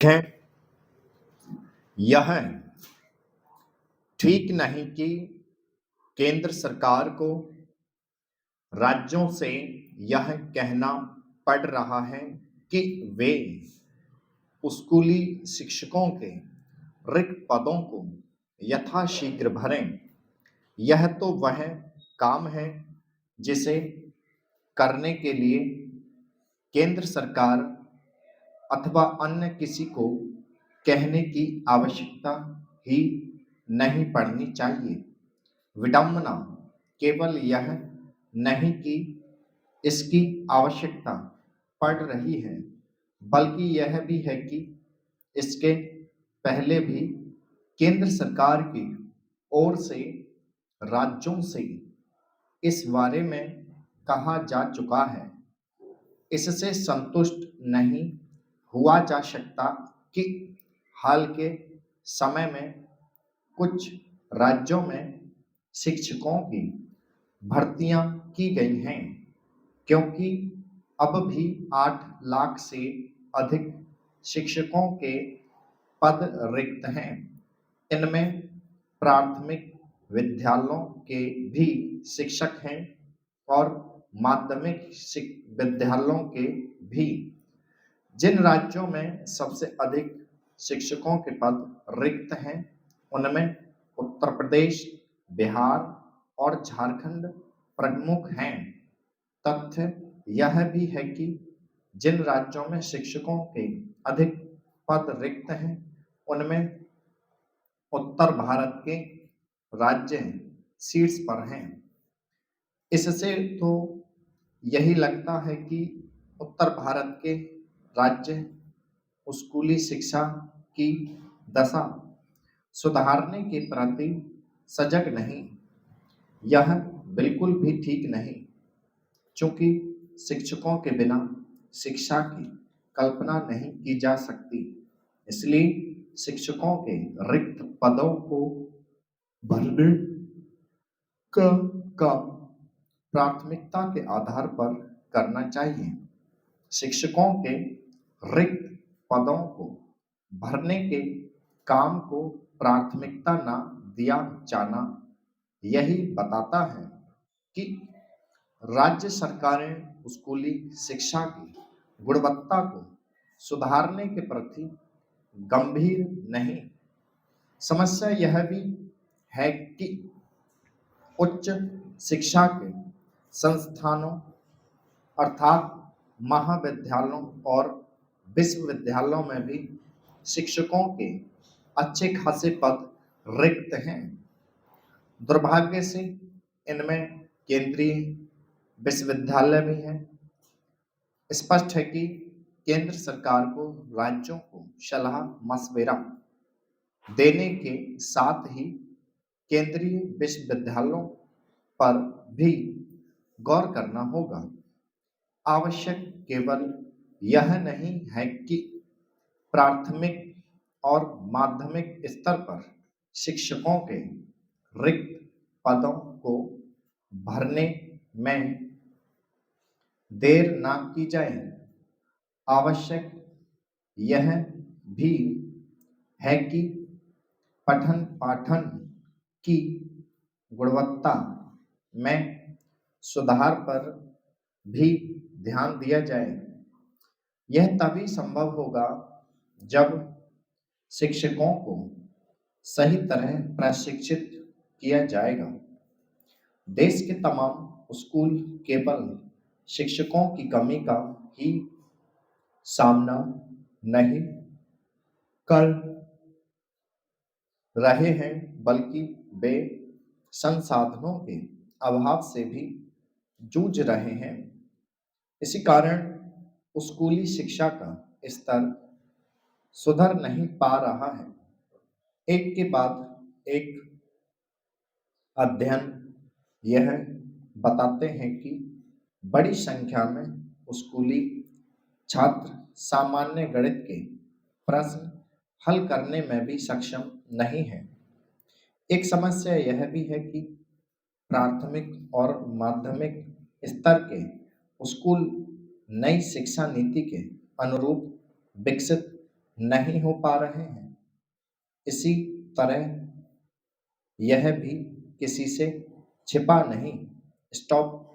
है यह ठीक नहीं कि केंद्र सरकार को राज्यों से यह कहना पड़ रहा है कि वे स्कूली शिक्षकों के रिक्त पदों को यथाशीघ्र भरें। यह तो वह काम है जिसे करने के लिए केंद्र सरकार अथवा अन्य किसी को कहने की आवश्यकता ही नहीं पड़नी चाहिए। विडंबना केवल यह नहीं कि इसकी आवश्यकता पड़ रही है, बल्कि यह भी है कि इसके पहले भी केंद्र सरकार की ओर से राज्यों से इस बारे में कहा जा चुका है। इससे संतुष्ट नहीं हुआ जा सकता कि हाल के समय में कुछ राज्यों में शिक्षकों की भर्तियां की गई हैं, क्योंकि अब भी 8 लाख से अधिक शिक्षकों के पद रिक्त हैं। इनमें प्राथमिक विद्यालयों के भी शिक्षक हैं और माध्यमिक विद्यालयों के भी। जिन राज्यों में सबसे अधिक शिक्षकों के पद रिक्त हैं, उनमें उत्तर प्रदेश, बिहार और झारखंड प्रमुख हैं। तथ्य यह भी है कि जिन राज्यों में शिक्षकों के अधिक पद रिक्त हैं, उनमें उत्तर भारत के राज्य शीर्ष पर हैं। इससे तो यही लगता है कि उत्तर भारत के राज्य स्कूली शिक्षा की दशा सुधारने के प्रति सजग नहीं। यह बिल्कुल भी ठीक नहीं, क्योंकि शिक्षकों के बिना शिक्षा की कल्पना नहीं की जा सकती। इसलिए शिक्षकों के रिक्त पदों को भरने का काम प्राथमिकता के आधार पर करना चाहिए। शिक्षकों के रिक्त पदों को भरने के काम को प्राथमिकता न दिया जाना यही बताता है कि राज्य सरकारें स्कूली शिक्षा की गुणवत्ता को सुधारने के प्रति गंभीर नहीं। समस्या यह भी है कि उच्च शिक्षा के संस्थानों अर्थात महाविद्यालयों और विश्वविद्यालयों में भी शिक्षकों के अच्छे खासे पद रिक्त हैं। दुर्भाग्य से इनमें केंद्रीय विश्वविद्यालय भी हैं। स्पष्ट है कि केंद्र सरकार को राज्यों को सलाह मशविरा देने के साथ ही केंद्रीय विश्वविद्यालयों पर भी गौर करना होगा। आवश्यक केवल यह नहीं है कि प्राथमिक और माध्यमिक स्तर पर शिक्षकों के रिक्त पदों को भरने में देर न की जाए। आवश्यक यह भी है कि पठन पाठन की गुणवत्ता में सुधार पर भी ध्यान दिया जाए। यह तभी संभव होगा जब शिक्षकों को सही तरह प्रशिक्षित किया जाएगा। देश के तमाम स्कूल केवल शिक्षकों की कमी का ही सामना नहीं कर रहे हैं, बल्कि वे संसाधनों के अभाव से भी जूझ रहे हैं। इसी कारण स्कूली शिक्षा का स्तर सुधर नहीं पा रहा है। एक के बाद एक अध्ययन यह बताते हैं कि बड़ी संख्या में स्कूली छात्र सामान्य गणित के प्रश्न हल करने में भी सक्षम नहीं है। एक समस्या यह भी है कि प्राथमिक और माध्यमिक स्तर के स्कूल नई शिक्षा नीति के अनुरूप विकसित नहीं हो पा रहे हैं। इसी तरह यह भी किसी से छिपा नहीं। स्टॉप